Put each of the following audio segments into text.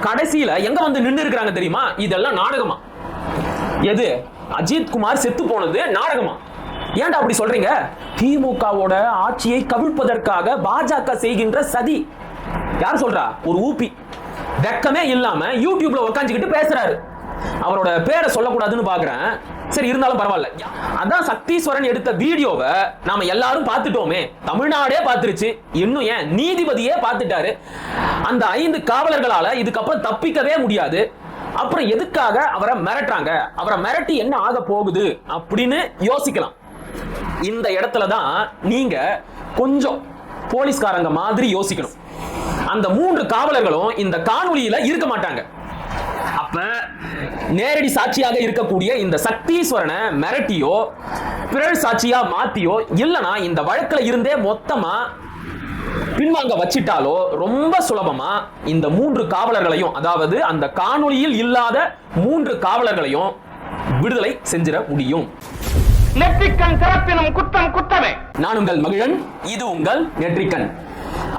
கடைசியில எங்க வந்து நின்று இருக்கிறாங்க தெரியுமா? இதெல்லாம் நாடகமா? எது அஜித் குமார் செத்து போனது நாடகமா? ஏன்டா அப்படி சொல்றீங்க? திமுகவோட ஆட்சியை கவிழ்ப்பதற்காக பாஜக செய்கின்ற சதி. யார் சொல்றா? ஒரு ஊபி வெக்கமே இல்லாம யூடியூப்ல உட்காந்துக்கிட்டு பேசுறாரு. அவரோட பேரை சொல்லக்கூடாதுன்னு பாக்குறேன். சரி, இருந்தாலும் பரவாயில்ல. அதான் சக்தீஸ்வரன் எடுத்த வீடியோவை நாம எல்லாரும் பார்த்துட்டோமே, தமிழ்நாடே பார்த்துருச்சு. இன்னும் ஏன் நீதிபதியே பார்த்துட்டாரு. அந்த 5 காவலர்களால இதுக்கப்புறம் தப்பிக்கவே முடியாது. அப்புறம் எதுக்காக அவரை மிரட்டுறாங்க? அவரை மிரட்டி என்ன ஆக போகுது அப்படின்னு யோசிக்கலாம். இந்த இடத்துல தான் நீங்க கொஞ்சம் போலீஸ்காரங்க மாதிரி யோசிக்கணும். அந்த 3 காவலர்களும் இந்த காணொளியில இருக்க மாட்டாங்க. அப்ப நேரடி சாட்சியாக இருக்கக்கூடிய இந்த சக்தீஸ்வரனை மிரட்டியோ பிறழ் சாட்சியா மாத்தியோ இல்லனா இந்த வழக்குல இருந்தே மொத்தமா பின்வாங்க வச்சிட்டாலோ ரொம்ப சுலபமா இந்த 3 காவலர்களையும், அதாவது அந்த காணொளியில் இல்லாத 3 காவலர்களையும் விடுதலை செஞ்சிட முடியும். நெற்றிக்கண் சிறப்பினும் குற்றம் குற்றமே. நான் உங்கள் மகிழன், இது உங்கள் நெற்றிக்கண்.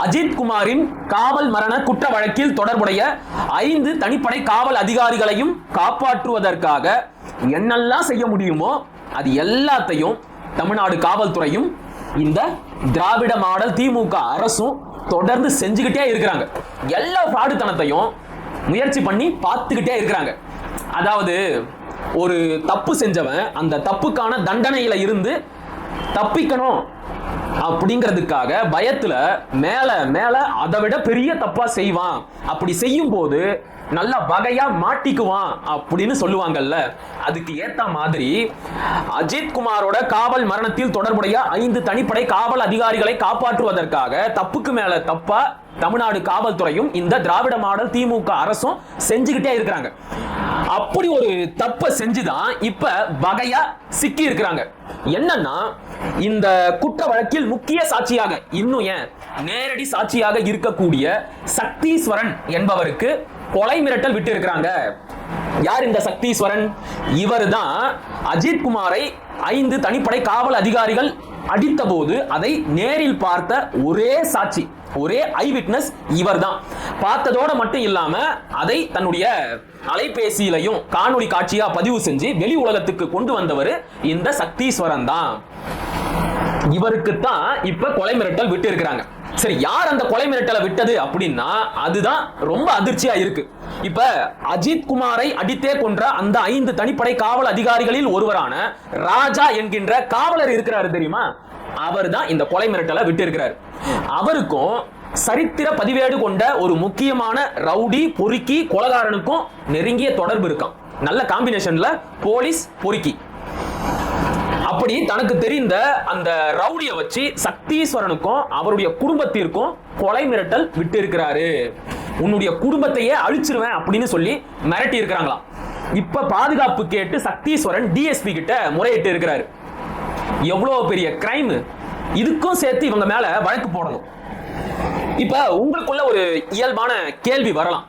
அஜித் குமாரின் காவல் மரண குற்ற வழக்கில் தொடர்புடைய 5 தனிப்படை காவல் அதிகாரிகளையும் காப்பாற்றுவதற்காக என்னெல்லாம் செய்ய முடியுமோ அது எல்லாத்தையும் தமிழ்நாடு காவல்துறையும் இந்த திராவிட மாடல் திமுக அரசும் தொடர்ந்து செஞ்சுக்கிட்டே இருக்கிறாங்க. எல்லா பாடுத்தனத்தையும் முயற்சி பண்ணி பார்த்துக்கிட்டே இருக்கிறாங்க. அதாவது ஒரு தப்பு செஞ்சவன் அந்த தப்புக்கான தண்டனையில இருந்து தப்பிக்கணும் அப்படிங்கிறதுக்காக பயத்துல மேல மேல அதை விட பெரிய தப்பா செய்வான். அப்படி செய்யும் போது நல்ல வகையா மாட்டிக்குவான் அப்படின்னு சொல்லுவாங்கல்ல, அதுக்கு ஏத்த மாதிரி அஜித் குமாரோட காவல் மரணத்தில் தொடர்புடைய 5 தனிப்படை காவல் அதிகாரிகளை காப்பாற்றுவதற்காக தப்புக்கு மேல தப்பா தமிழ்நாடு காவல்துறையும் இந்த திராவிட மாடல் திமுக அரசும் செஞ்சுக்கிட்டே இருக்கிறாங்க. அப்படி ஒரு தப்பை செஞ்சுதான் இப்ப வகையா சிக்கி இருக்கிறாங்க. என்னன்னா, இந்த குற்ற வழக்கில் முக்கிய சாட்சியாக, இன்னும் ஏன் நேரடி சாட்சியாக இருக்கக்கூடிய சக்தீஸ்வரன் என்பவருக்கு கொலை மிரட்டல் விட்டு இருக்கிறாங்க. யார் இந்த சக்தீஸ்வரன்? இவர் தான் அஜித் குமாரை 5 தனிப்படை காவல் அதிகாரிகள் அடித்த போது அதை நேரில் பார்த்த ஒரே சாட்சி, ஒரே ஐ விட்னஸ் இவர் தான். பார்த்ததோட மட்டும் இல்லாம அதை தன்னுடைய அலைபேசியிலையும் காணொளி காட்சியா பதிவு செஞ்சு வெளி உலகத்துக்கு கொண்டு வந்தவர் இந்த சக்தீஸ்வரன் தான். இவருக்கு தான் இப்ப கொலை மிரட்டல் விட்டு இருக்கிறாங்க. சரி, யார் அந்த கொலை மிரட்டலை விட்டது அப்படின்னா அதுதான் ரொம்ப அதிர்ச்சியா இருக்கு. இப்ப அஜித் குமாரை அடித்தே கொன்ற அந்த 5 தனிப்படை காவல் அதிகாரிகளில் ஒருவரான ராஜா என்கின்ற காவலர் இருக்கிறாரு தெரியுமா? அவர் தான் இந்த கொலை மிரட்டலை விட்டு இருக்கிறார். அவருக்கும் சரித்திர பதிவேடு கொண்ட ஒரு முக்கியமான ரவுடி பொறுக்கி கொலைகாரனுக்கும் நெருங்கிய தொடர்பு இருக்கான். நல்ல காம்பினேஷன்ல போலீஸ் பொறுக்கி. அப்படி தனக்கு தெரிந்த அந்த ரவுடிய வச்சு சக்தீஸ்வரனுக்கும் அவருடைய குடும்பத்திற்கும் கொலை மிரட்டல் விட்டு இருக்கிறாரு. உன்னுடைய குடும்பத்தையே அழிச்சிருவேன் அப்படின்னு சொல்லி மிரட்டி இருக்கிறாங்களாம். இப்ப பாதுகாப்பு கேட்டு சக்தீஸ்வரன் டிஎஸ்பி கிட்ட முறையிட்டு இருக்கிறாரு. எவ்வளவு பெரிய கிரைம்! இதுக்கும் சேர்த்து இவங்க மேல வழக்கு போடணும். இப்ப உங்களுக்குள்ள ஒரு இயல்பான கேள்வி வரலாம்.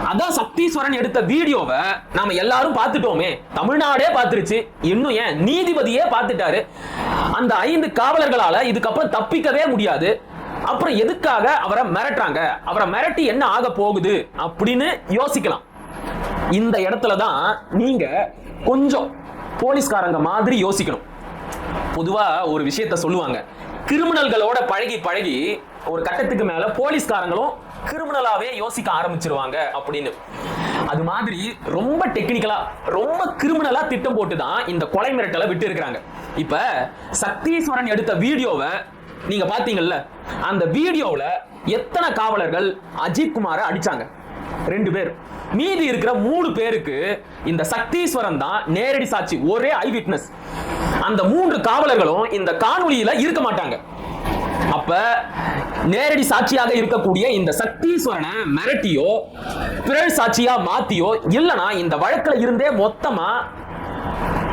அதான் சக்தீஸ்வரன் எடுத்த வீடியோவை நாம எல்லாரும் பார்த்துட்டோமே, தமிழ்நாடே பார்த்துருச்சு. இன்னும் ஏன் நீதிபதியே பார்த்துட்டாரு. அந்த 5 காவலர்களால இதுக்கப்புறம் தப்பிக்கவே முடியாது. அப்புறம் எதுக்காக அவரை மிரட்டுறாங்க? அவரை மிரட்டி என்ன ஆக போகுது அப்படின்னு யோசிக்கலாம். இந்த இடத்துல தான் நீங்க கொஞ்சம் போலீஸ்காரங்க மாதிரி யோசிக்கணும். பொதுவா ஒரு விஷயத்த சொல்லுவாங்க, கிரிமினல்களோட பழகி பழகி ஒரு கட்டத்துக்கு மேல போலீஸ்காரங்களும் கிரிமினலாவே யோசிக்க ஆரம்பிச்சிருவாங்க அப்படின்னு. அது மாதிரி ரொம்ப டெக்னிக்கலா ரொம்ப கிரிமினலா திட்டம் போட்டு தான் இந்த கொலை மிரட்டலை விட்டு இருக்கிறாங்க. இப்ப சக்தீஸ்வரன் எடுத்த வீடியோவை நீங்க பாத்தீங்கல்ல, அந்த வீடியோல எத்தனை காவலர்கள் அஜித் குமாரை அடிச்சாங்க? 2 பேர். மீதி இருக்கிற 3 பேருக்கு இந்த சக்தீஸ்வரன் தான் நேரடி சாட்சி, ஒரே ஐ விட்னஸ். அந்த 3 காவலர்களும் இந்த காணொளியில இருக்க மாட்டாங்க. அப்ப நேரடி சாட்சியாக இருக்கக்கூடிய இந்த சக்தீஸ்வரனை மிரட்டியோ பிறழ் சாட்சியா மாத்தியோ இல்லனா இந்த வழக்குல இருந்தே மொத்தமா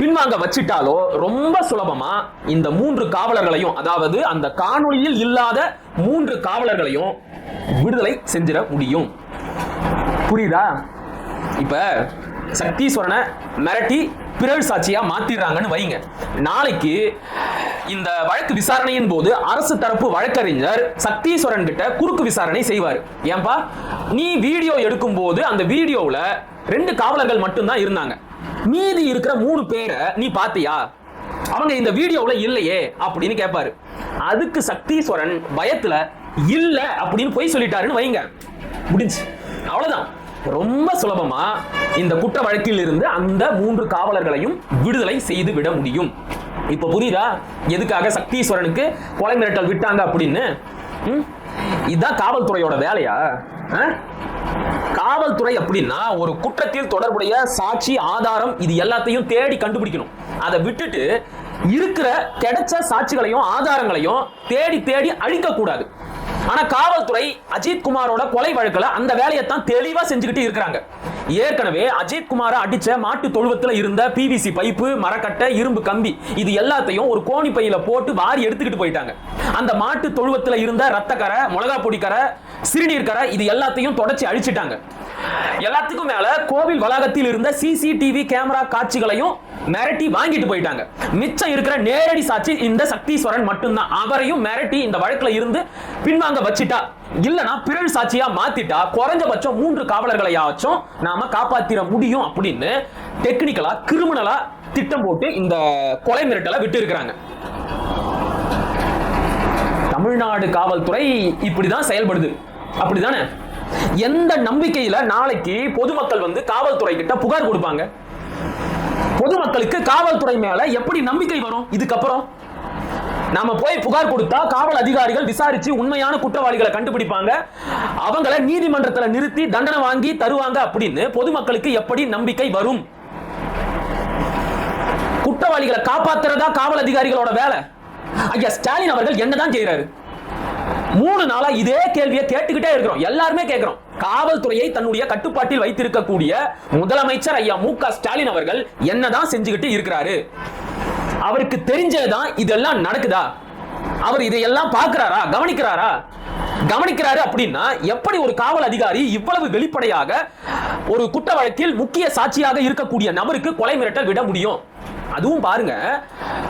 பின்வாங்க வச்சிட்டாலோ ரொம்ப சுலபமா இந்த 3 காவலர்களையும், அதாவது அந்த காணொளியில் இல்லாத 3 காவலர்களையும் விடுதலை செஞ்சிட முடியும். புரியுதா? இப்ப சக்தீஸ்வரனை மிரட்டி பிறழ் சாட்சியா மாத்திடுறாங்கன்னு வைங்க. நாளைக்கு இந்த வழக்கு விசாரணையின் போது அரசு தரப்பு வழக்கறிஞர் சக்தீஸ்வரன் கிட்ட குறுக்கு விசாரணை செய்வார். ஏன்பா, நீ வீடியோ எடுக்கும் போது அந்த வீடியோவுல 2 காவலர்கள் மட்டும்தான் இருந்தாங்க, மீதி இருக்கிற 3 பேரை நீ பாத்தியா, அவங்க இந்த வீடியோவுல இல்லையே அப்படின்னு கேட்பாரு. அதுக்கு சக்தீஸ்வரன் பயத்துல இல்ல அப்படின்னு போய் சொல்லிட்டாருன்னு வைங்க, முடிஞ்சு, அவ்வளவுதான். ரொம்ப சுலபமா இந்த குற்ற வழக்கில் இருந்து அந்த 3 காவலர்களையும் விடுதலை செய்து விட முடியும். இப்ப புரியுதா எதுக்காக சக்தீஸ்வரனுக்கு கொலை மிரட்டல் விட்டாங்க அப்படின்னு? இதுதான் காவல்துறையோட வேலையா? காவல்துறை அப்படின்னா ஒரு குற்றத்தில் தொடர்புடைய சாட்சி, ஆதாரம் இது எல்லாத்தையும் தேடி கண்டுபிடிக்கணும். அதை விட்டுட்டு இருக்கிற கிடைச்ச சாட்சிகளையும் ஆதாரங்களையும் தேடி தேடி அழிக்க கூடாது. ஆனா காவல்துறை அஜித் குமாரோட கொலை வழக்குல அந்த வேலையை தான் தெளிவா செஞ்சுக்கிட்டு இருக்காங்க. ஏற்கனவே அஜித் குமாரை அடிச்ச மாட்டு தொழுவத்துல இருந்த பிவிசி பைப்பு, மரக்கட்டை, இரும்பு கம்பி இது எல்லாத்தையும் ஒரு கோணி பையில போட்டு வாரி எடுத்துக்கிட்டு போயிட்டாங்க. அந்த மாட்டு தொழுவத்துல இருந்த ரத்தக்கரை, மிளகா பொடிக்கரை, சிறுநீர் கரை இது எல்லாத்தையும் தொடச்சி அழிச்சிட்டாங்க. எல்லாத்துக்கும் மேல கோவில் வளாகத்தில் இருந்த சிசிடிவி கேமரா காட்சிகளையும் மிரட்டி வாங்கிட்டு போயிட்டாங்க. மிச்சம் இருக்கிற நேரடி சாட்சி இந்த சக்தீஸ்வரன் மட்டும்தான். அவரையும் மிரட்டி இந்த வழக்குல இருந்து பின்வாங்க வச்சிட்டா, இல்லனா பிறழ் சாட்சியா மாத்திட்டா குறைஞ்சபட்சம் 3 காவலர்களையாச்சும் நாம காப்பாத்திர முடியும் அப்படின்னு டெக்னிக்கலா, கிரிமினலா திட்டம் போட்டு இந்த கொலை மிரட்டலை விட்டு இருக்கிறாங்க. தமிழ்நாடு காவல்துறை இப்படிதான் செயல்படுது, அப்படிதானே? எந்த நம்பிக்கையில நாளைக்கு பொதுமக்கள் வந்து காவல்துறை கிட்ட புகார் கொடுப்பாங்க? பொதுமக்களுக்கு காவல்துறை மேல எப்படி நம்பிக்கை வரும்? இதுக்கப்புறம் நாம போய் புகார் கொடுத்தா காவல் அதிகாரிகள் விசாரிச்சு உண்மையான குற்றவாளிகளை கண்டுபிடிப்பாங்க, அவங்கள நீதிமன்றத்துல நிறுத்தி தண்டனை வாங்கி தருவாங்க அப்படின்னு பொதுமக்களுக்கு எப்படி நம்பிக்கை வரும்? குற்றவாளிகளை காப்பாத்துறதா காவல் அதிகாரிகளோட வேலை. ஐயா ஸ்டாலின் அவர்கள் என்னதான் செய்யறாரு? 3 நாளா இதே கேள்வியை கேட்டுக்கிட்டே இருக்கிறோம், எல்லாருமே கேட்கிறோம். காவல்துறையை தன்னுடைய கட்டுப்பாட்டில் வைத்திருக்கக்கூடிய முதலமைச்சர் ஐயா மு.க. ஸ்டாலின் அவர்கள் என்னதான் செஞ்சுக்கிட்டு இருக்கிறாரு? அவருக்கு தெரிஞ்சதுதான் இதெல்லாம் நடக்குதா? அவர் இதையெல்லாம் பார்க்கிறாரா, கவனிக்கிறாரா? கவனிக்கிறாரு அப்படின்னா எப்படி ஒரு காவல் அதிகாரி இவ்வளவு வெளிப்படையாக ஒரு குற்ற வழக்கில் முக்கிய சாட்சியாக இருக்கக்கூடிய நபருக்கு கொலை மிரட்டல் விட முடியும்? அதுவும் பாருங்க,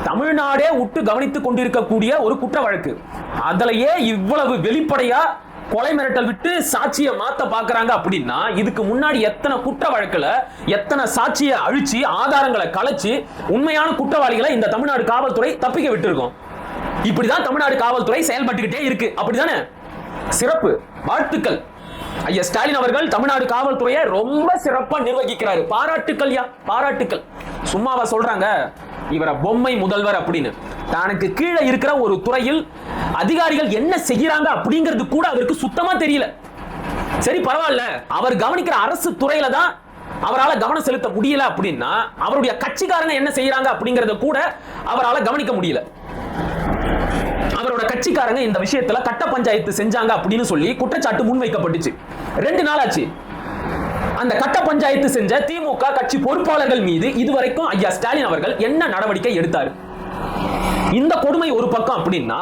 தமிழ்நாடே விட்டு கவனித்துக் கொண்டிருக்கக்கூடிய ஒரு குற்ற வழக்கு, அதுலயே இவ்வளவு வெளிப்படையா கொலை மிரட்டல் விட்டு சாட்சியை மாத்த பாக்குறாங்க அப்படின்னா இதுக்கு முன்னாடி எத்தனை குற்ற வழக்குல எத்தனை சாட்சியை அழிச்சு ஆதாரங்களை கலைச்சு உண்மையான குற்றவாளிகளை இந்த தமிழ்நாடு காவல்துறை தப்பிக்க விட்டு இருக்கும். இப்படிதான் தமிழ்நாடு காவல்துறை செயல்பட்டுக்கிட்டே இருக்கு, அப்படிதானே? சிறப்பு, வாழ்த்துக்கள். ஐயா ஸ்டாலின் அவர்கள் தமிழ்நாடு காவல்துறையை ரொம்ப சிறப்பா நிர்வகிக்கிறாரு. பாராட்டுக்கள் யா, பாராட்டுக்கள். சும்மாவா சொல்றாங்க இவரை பொம்மை முதல்வர் அப்படின்னு? தனக்கு கீழே இருக்கிற ஒரு துறையில் அதிகாரிகள் என்ன செய்யறாங்க அப்படிங்கிறது கூட அவருக்கு சுத்தமா தெரியல. சரி பரவாயில்ல, அவர் கவனிக்கிற அரசு துறையில தான் அவரால் கவனம் செலுத்த முடியல அப்படின்னா அவருடைய கட்சிக்காரங்க என்ன செய்யறாங்க அப்படிங்கறத கூட அவரால் கவனிக்க முடியல. அவரோட கட்சிக்காரங்க இந்த விஷயத்துல கட்ட பஞ்சாயத்து செஞ்சாங்க அப்படின்னு சொல்லி குற்றச்சாட்டு முன்வைக்கப்பட்டுச்சு. 2 நாள் ஆச்சு. அந்த கட்ட பஞ்சாயத்து செஞ்ச திமுக கட்சி பொறுப்பாளர்கள் மீது இதுவரைக்கும் ஐயா ஸ்டாலின் அவர்கள் என்ன நடவடிக்கை எடுத்தாரு? இந்த கொடுமை ஒரு பக்கம் அப்படின்னா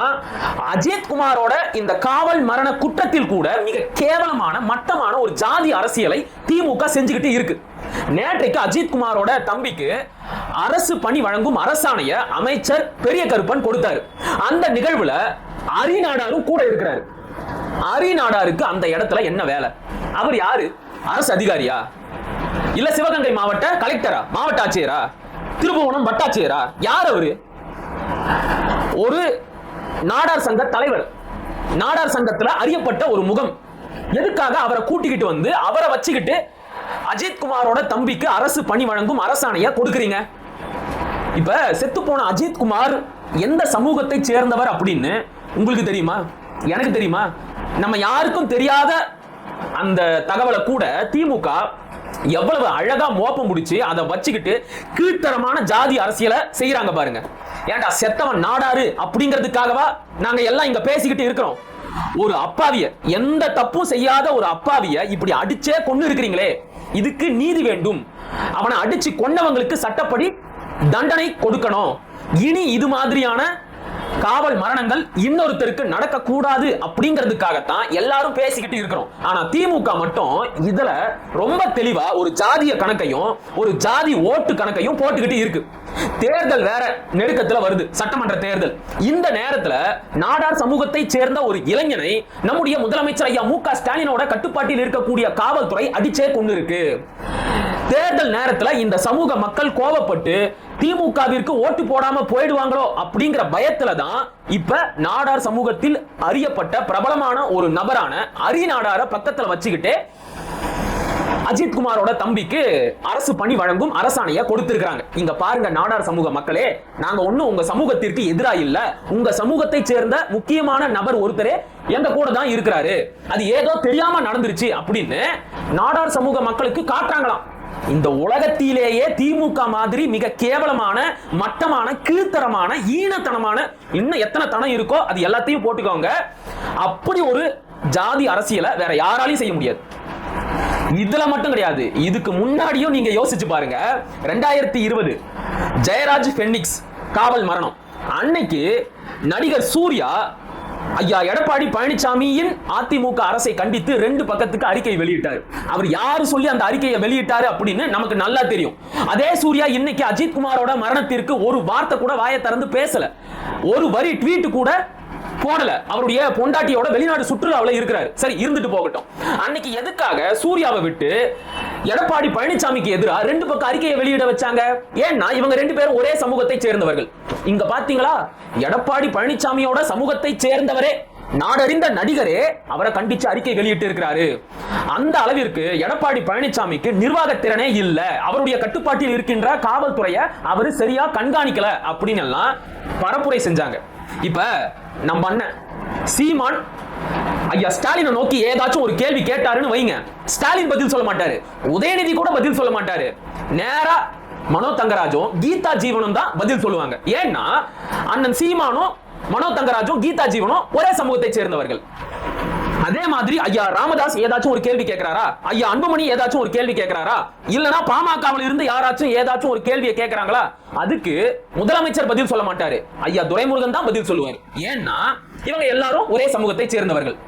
அஜித் குமாரோட இந்த காவல் மரண குற்றத்தில் கூட மிக கேவலமான மட்டமான ஒரு ஜாதி அரசியலை திமுக செஞ்சுக்கிட்டு இருக்கு. நேற்றைக்கு அஜித் குமாரோட தம்பிக்கு அரசு பணி வழங்கும் அரசாணைய அமைச்சர் பெரிய கருப்பன் கொடுத்தாரு. அந்த நிகழ்வுல அரிநாடாரும் கூட இருக்கிறாரு. அரிநாடாருக்கு அந்த இடத்துல என்ன வேலை? அவர் யாரு? அரசு அதிகாரியா? இல்ல சிவகங்கை மாவட்ட கலெக்டரா, மாவட்ட ஆட்சியரா, திருப்புவனம் வட்டாட்சியரா? யார் அவரு? ஒரு நாடார் சங்க தலைவர், நாடார் சங்கத்துல அறியப்பட்ட ஒரு முகம். எதுக்காக அவரை கூட்டிக்கிட்டு வந்து அவரை வச்சுக்கிட்டு அஜித் குமாரோட தம்பிக்கு அரசு பணி வழங்கும் அரசாணைய கொடுக்குறீங்க? இப்ப செத்து போன அஜித் குமார் எந்த சமூகத்தை சேர்ந்தவர் அப்படின்னு உங்களுக்கு தெரியுமா? எனக்கு தெரியுமா? நம்ம யாருக்கும் தெரியாத அந்த தகவலை கூட திமுக எவ்வளவு அழகா மோப்பம் முடிச்சு அதை வச்சுக்கிட்டு கீழ்த்தரமான ஜாதி அரசியலை செய்யறாங்க பாருங்க. ஏன்டா செத்தவன் நாடாரு அப்படிங்கிறதுக்காகவா நாங்க எல்லாம் இங்க பேசிக்கிட்டு இருக்கிறோம்? ஒரு அப்பாவிய, எந்த தப்பும் செய்யாத ஒரு அப்பாவிய இப்படி அடிச்சே கொண்டு இருக்கிறீங்களே, இதுக்கு நீதி வேண்டும். அவனை அடிச்சு கொண்டவங்களுக்கு சட்டப்படி தண்டனை கொடுக்கணும். இனி இது மாதிரியான காவல் மரணங்கள் இன்னொருத்தருக்கு நடக்க கூடாது அப்படிங்கிறதுக்காகத்தான் எல்லாரும் பேசிக்கிட்டு இருக்கிறோம். ஆனா திமுக மட்டும் இதுல ரொம்ப தெளிவா ஒரு ஜாதிய கணக்கையும் ஒரு ஜாதி ஓட்டு கணக்கையும் போட்டுக்கிட்டு இருக்கு. தேர்தல் வேற நெருக்கத்துல வருது, சட்டமன்ற தேர்தல். இந்த நேரத்துல நாடார் சமூகத்தை சேர்ந்த ஒரு இளைஞனை நம்முடைய முதலமைச்சர் ஐயா மு.க. ஸ்டாலினோட கட்டுப்பாட்டில் இருக்கக்கூடிய காவல்துறை அடிச்சே கொண்டு இருக்கு. தேர்தல் நேரத்துல இந்த சமூக மக்கள் கோபப்பட்டு திமுகவிற்கு ஓட்டு போடாம போயிடுவாங்களோ அப்படிங்கிற பயத்துல தான் இப்ப நாடார் சமூகத்தில் அறியப்பட்ட பிரபலமான ஒரு நபரான அரி நாடார பக்கத்துல வச்சுக்கிட்டு அஜித் குமாரோட தம்பிக்கு அரசு பணி வழங்கும் அரசாணையை கொடுத்திருக்காங்க. இங்க பாருங்க நாடார் சமூக மக்களே, நாங்க ஒண்ணும் உங்க சமூகத்திற்கு எதிரா இல்ல. உங்க சமூகத்தை சேர்ந்த முக்கியமான நபர் ஒருத்தரே எங்க கூட தான் இருக்கிறாரு, அது ஏதோ தெரியாம நடந்துருச்சு அப்படின்னு நாடார் சமூக மக்களுக்கு காட்டுறாங்களாம். இந்த உலகத்திலேயே திமுக மாதிரி மிக கேவலமான, மட்டமான, கீழ்த்தரமான, ஈனத்தனமான இன்னும் எத்தனை தனம் இருக்கோ அது எல்லாத்தையும் போட்டுக்கோங்க. அப்படி ஒரு ஜாதி அரசியலை வேற யாராலையும் செய்ய முடியாது. இதுல மட்டும் கிடையாது, இதுக்கு முன்னாடியும் நீங்க யோசிச்சு பாருங்க. 2020 ஜெயராஜ் பெனிக்ஸ் காவல் மரணம் அன்னைக்கு நடிகர் சூர்யா ஐயா எடப்பாடி பழனிசாமியின் அதிமுக அரசை கண்டித்து 2 பக்கத்துக்கு அறிக்கை வெளியிட்டார். அவர் யாரு சொல்லி அந்த அறிக்கையை வெளியிட்டாரு அப்படின்னு நமக்கு நல்லா தெரியும். அதே சூர்யா இன்னைக்கு அஜித் குமாரோட மரணத்திற்கு ஒரு வார்த்தை கூட வாயை திறந்து பேசல, ஒரு வரி ட்வீட் கூட போடல. அவருடைய பொண்டாட்டியோட வெளிநாடு சுற்றுலாவில் இருக்கிறாரு. சரி, இருந்துட்டு போகட்டும். அன்னைக்கு எதுக்காக சூர்யாவை விட்டு எடப்பாடி பழனிசாமிக்கு எதிராக 2 பக்கம் அறிக்கையை வெளியிட வச்சாங்க? ஏன்னா இவங்க 2 பேரும் ஒரே சமூகத்தை சேர்ந்தவர்கள். இங்க பாத்தீங்களா, எடப்பாடி பழனிசாமியோட சமூகத்தை சேர்ந்தவரே, நாடறிந்த நடிகரே அவரை கண்டிச்சு அறிக்கை வெளியிட்டு இருக்கிறாரு. அந்த அளவிற்கு எடப்பாடி பழனிசாமிக்கு நிர்வாக திறனே இல்ல, அவருடைய கட்டுப்பாட்டில் இருக்கின்ற காவல்துறையை அவரு சரியா கண்காணிக்கல அப்படின்னு எல்லாம் பரப்புரை செஞ்சாங்க. இப்ப நம்ம அண்ணன் சீமான் ஐயா ஸ்டாலினை நோக்கி ஏதாச்சும் ஒரு கேள்வி கேட்டாருன்னு வைங்க, ஸ்டாலின் பதில் சொல்ல மாட்டாரு, உதயநிதி கூட பதில் சொல்ல மாட்டாரு, நேரா மனோ தங்கராஜும் கீதா ஜீவனும் தான் பதில் சொல்லுவாங்க. ஏன்னா அண்ணன் சீமானும் மனோ தங்கராஜும் கீதா ஜீவனும் ஒரே சமூகத்தை சேர்ந்தவர்கள். அதே மாதிரி ஐயா ராமதாஸ் ஏதாச்சும் ஒரு கேள்வி கேட்கிறாரா, ஐயா அன்புமணி ஏதாச்சும் ஒரு கேள்வி கேட்கிறாரா, இல்லனா பாமகவில் இருந்து யாராச்சும் ஏதாச்சும் ஒரு கேள்வியை கேட்கறாங்களா, அதுக்கு முதலமைச்சர் பதில் சொல்ல மாட்டாரு, ஐயா துரைமுருகன் தான் பதில் சொல்லுவார். ஏன்னா இவங்க எல்லாரும் ஒரே சமூகத்தை சேர்ந்தவர்கள்.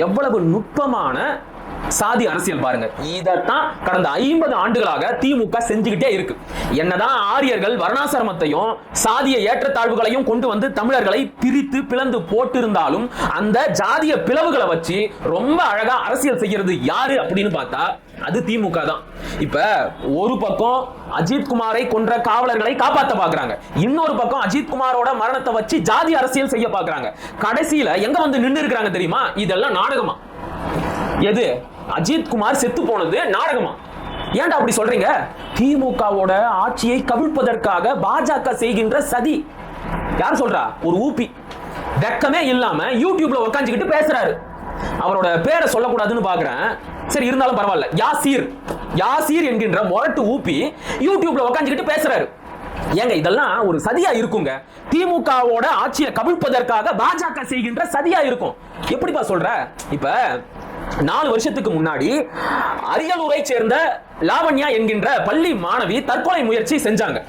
எவ்வளவு நுட்பமான சாதி அரசியல் பாருங்க. இதத்தான் கடந்த 50 ஆண்டுகளாக திமுக செஞ்சுக்கிட்டே இருக்கு. என்னதான் ஆரியர்கள் வர்ணாசிரமத்தையும் சாதிய ஏற்றத்தாழ்வுகளையும் கொண்டு வந்து தமிழர்களை பிரித்து பிளந்து போட்டு இருந்தாலும் அந்த ஜாதிய பிளவுகளை வச்சு ரொம்ப அழகா அரசியல் செய்யறது யாரு அப்படின்னு பார்த்தா அது திமுக தான். இப்ப ஒரு பக்கம் அஜித் குமாரை கொன்ற காவலர்களை காப்பாற்ற பாக்குறாங்க, இன்னொரு பக்கம் அஜித் குமாரோட மரணத்தை வச்சு ஜாதி அரசியல் செய்ய பாக்குறாங்க. கடைசியில எங்க வந்து நின்று இருக்கிறாங்க தெரியுமா? இதெல்லாம் நாடகமா? எது அஜித் குமார் செத்து போனது நாடகமா? ஏன்டா அப்படி சொல்றீங்க? திமுகவோட ஆட்சியை கவிழ்ப்பதற்காக பாஜக செய்கின்ற சதி. யார் சொல்றா? ஒரு ஊபி வெக்கமே இல்லாம யூடியூப்ல உட்காந்துக்கிட்டு பேசுறாரு. அவரோட பேரை சொல்லக்கூடாதுன்னு பாக்குறேன், சரி இருந்தாலும் பரவாயில்ல. யாசீர் என்கின்ற மொரட்டு ஊபி யூடியூப்ல உட்காந்துக்கிட்டு பேசுறாரு. ஏங்க இதெல்லாம் ஒரு சதியா இருக்குங்க. திமுகவோட ஆட்சியை கவிழ்ப்பதற்காக பாஜக செய்கின்ற சதியா இருக்கும். எப்படிப்பா சொல்ற? இப்ப 4 வருஷத்துக்கு முன்னாடி அரியலூரை சேர்ந்த லாவண்யா என்கின்ற பள்ளி மாணவி தற்கொலை முயற்சி செஞ்சாங்க.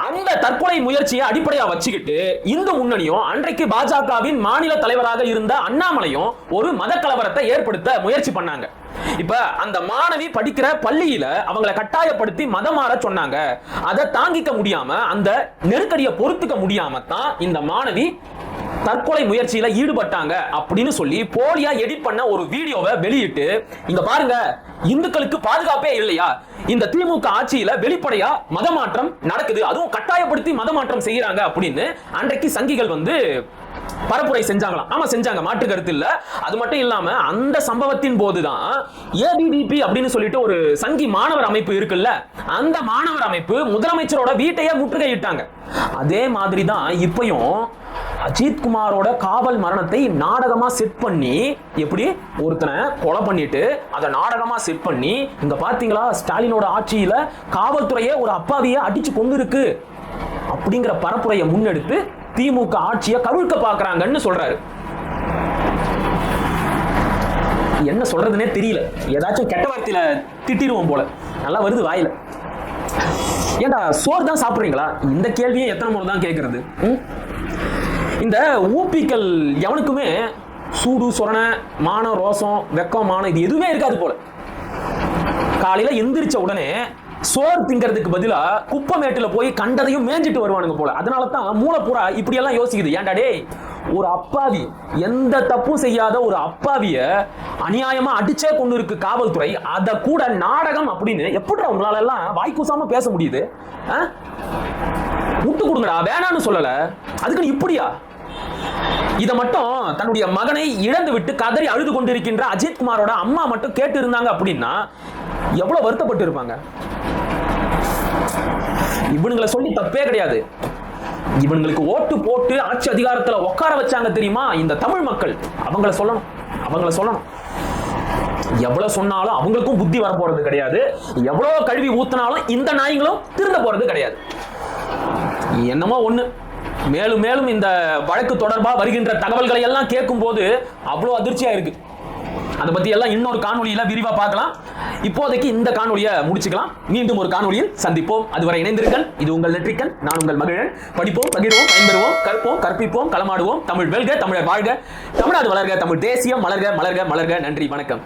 அந்த தற்கொலை முயற்சியை அடிப்படையா வச்சுக்கிட்டு இந்து முன்னணியும் அன்றைக்கு பாஜகவின் மாநில தலைவராக இருந்த அண்ணாமலையும் ஒரு மத கலவரத்தை ஏற்படுத்த முயற்சி பண்ணாங்க. இப்ப அந்த மாணவி படிக்கிற பள்ளியில அவங்களை கட்டாயப்படுத்தி மதம் மாற சொன்னாங்க. அதை தாங்கிக்க முடியாம, அந்த நெருக்கடியை பொறுத்துக்க முடியாம தான் இந்த மாணவி தற்கொலை முயற்சியில ஈடுபட்டாங்க அப்படின்னு சொல்லி போலியா எடிட் பண்ண ஒரு வீடியோவை வெளியிட்டு, இங்க பாருங்க இந்துக்களுக்கு பாதுகாப்பே இல்லையா, இந்த திமுக ஆட்சியில வெளிப்படையா மதமாற்றம் நடக்குது, அதுவும் கட்டாயப்படுத்தி மதமாற்றம் செய்யறாங்க அப்படின்னு அன்றைக்கு சங்கிகள் வந்து பரப்புரை செஞ்சாங்களாம். ஆமா செஞ்சாங்க, மாற்று கருத்து இல்ல. அது மட்டும் இல்லாம அந்த சம்பவத்தின் போதுதான் ஏபிவிபி அப்படின்னு சொல்லிட்டு ஒரு சங்கி மாணவர் அமைப்பு இருக்குல்ல, அந்த மாணவர் அமைப்பு முதலமைச்சரோட வீட்டையே முற்றுகையிட்டாங்க. அதே மாதிரி தான் இப்பயும் அஜித் குமாரோட காவல் மரணத்தை நாடகமா செட் பண்ணி, எப்படி ஒருத்தனை கொலை பண்ணிட்டு அதை நாடகமா செட் பண்ணி, இங்க பாத்தீங்களா ஸ்டாலினோட ஆட்சியில காவல்துறையே ஒரு அப்பாவியை அடிச்சு கொண்டு இருக்கு அப்படிங்கிற பரப்புரையை முன்னெடுத்து திமுக ஆட்சியை கவிழ்க்க பாக்குறாங்கன்னு சொல்றாரு. என்ன சொல்றதுன்னே தெரியல. ஏதாச்சும் கெட்ட வார்த்தையில திட்டிடுவோம் போல. நல்லா வருது வாயில. ஏண்டா சோறு தான் சாப்பிடுறீங்களா? இந்த கேள்வியை எத்தனை முறை தான் கேட்கறது? இந்த ஊப்பிக்கல் எவனுக்குமே சூடு சொரண மானம் ரோசம் வெக்கம் மானம் இது எதுவுமே இருக்காது போல. காலையில எந்திரிச்ச உடனே சோறு திங்கிறதுக்கு பதிலா குப்பமேட்டுல போய் கண்டதையும் மேஞ்சிட்டு வருவானுங்க போல. அதனால தான் மூளைப்பூரா இப்படி எல்லாம் யோசிக்குது. ஏன்டா டேய், ஒரு அப்பாவி, எந்த தப்பும் செய்யாத ஒரு அப்பாவிய அநியாயமா அடிச்சே கொண்டு இருக்கு காவல்துறை. அத கூட நாடகம் அப்படின்னு எப்படி உங்களால எல்லாம் வாய்க்கூசாம பேச முடியுது? முட்டு கொடுங்கடா, வேணான்னு சொல்லல, அதுக்கு இப்படியா? இதை மட்டும் தன்னுடைய மகனை இழந்து விட்டு கதறி அழுது கொண்டிருக்கின்ற அஜித் குமாரோட அம்மா மட்டும் கேட்டு இருந்தாங்க அப்படின்னா எவ்வளவு வருத்தப்பட்டு இருப்பாங்க. இவனுங்களை சொல்லி தப்பே கிடையாது. இவங்களுக்கு ஓட்டு போட்டு ஆட்சி அதிகாரத்துல உட்கார வச்சாங்க தெரியுமா இந்த தமிழ் மக்கள். அவங்கள சொல்லணும். எவ்வளவு சொன்னாலும் அவங்களுக்கும் புத்தி வர போறது கிடையாது. எவ்வளவு கழுவி ஊத்தினாலும் இந்த நாய்களும் திருந்த போறது கிடையாது. என்னமோ ஒண்ணு, மேலும் மேலும் இந்த வழக்கு தொடர்பா வருகின்ற தகவல்களை எல்லாம் கேட்கும் போது அவ்வளவு அதிர்ச்சியா இருக்கு. அதை பத்தி எல்லாம் இன்னொரு காணொலியில விரிவா பார்க்கலாம். இப்போதைக்கு இந்த காணொலியை முடிச்சுக்கலாம். மீண்டும் ஒரு காணொலியில் சந்திப்போம். அதுவரை இணைந்திருங்கள். இது உங்கள் நெற்றிக்கன், நான் உங்கள் மகிழன். படிப்போம், பகிர்வோம், பயன்பெறுவோம், கற்போம், கற்பிப்போம், களமாடுவோம். தமிழ் வெல்க, தமிழர் வாழ்க, தமிழ்நாடு வளர்க, தமிழ் தேசியம் மலர்க, மலர்க, மலர்க. நன்றி, வணக்கம்.